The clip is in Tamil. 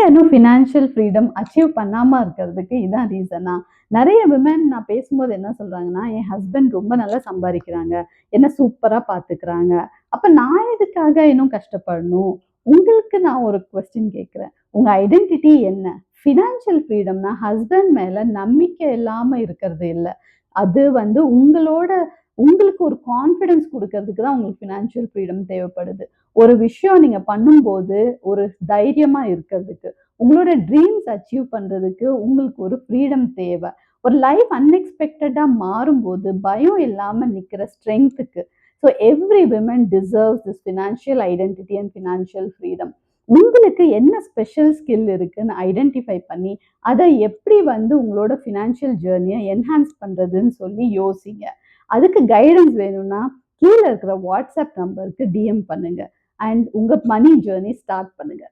இன்னும் ஃபினான்ஷியல் ஃப்ரீடம் அச்சீவ் பண்ணாம இருக்கிறதுக்கு இதான் ரீசனா? நெறைய விமென் நான் பேசும்போது என்ன சொல்றாங்கன்னா, என் ஹஸ்பண்ட் ரொம்ப நல்லா சம்பாரிக்கிறாங்க. என்ன சூப்பரா பார்த்துக்கிறாங்க. அப்ப நான் எதுக்காக இன்னும் கஷ்டப்படணும்? உங்களுக்கு நான் ஒரு கொஸ்டின் கேட்கிறேன். உங்க ஐடென்டிட்டி என்ன? ஃபினான்ஷியல் ஃப்ரீடம்னா ஹஸ்பண்ட் மேல நம்பிக்கை இல்லாம இருக்கிறது இல்ல. அது உங்களுக்கு ஒரு கான்ஃபிடன்ஸ் குடுக்கறதுக்கு தான் உங்களுக்கு ஃபினான்ஷியல் ஃப்ரீடம் தேவைப்படுது. ஒரு விஷயம் நீங்க பண்ணும்போது, ஒரு தைரியமா இருக்கிறதுக்கு. உங்களோட ட்ரீம்ஸ் அச்சீவ் பண்றதுக்கு உங்களுக்கு ஒரு ஃப்ரீடம் தேவ. ஒரு லைஃப் அன்எக்ஸ்பெக்டடா மாறும்போது, பயம் இல்லாம நிக்கிற ஸ்ட்ரெங்த்துக்கு. So every women deserves this financial identity and financial freedom. உங்களுக்கு என்ன ஸ்பெஷல் ஸ்கில் இருக்குன்னு ஐடென்டிஃபை பண்ணி, அத எப்படி உங்களோட ஃபினான்ஷியல் ஜர்னிய என்ஹான்ஸ் பண்றதுன்னு சொல்லி யோசிங்க. அதுக்கு கைடன்ஸ் வேணும்னா, கீழ இருக்கிற வாட்ஸ்அப் நம்பருக்கு டிஎம் பண்ணுங்க. அண்ட் உங்க மணி ஜர்னி ஸ்டார்ட் பண்ணுங்க.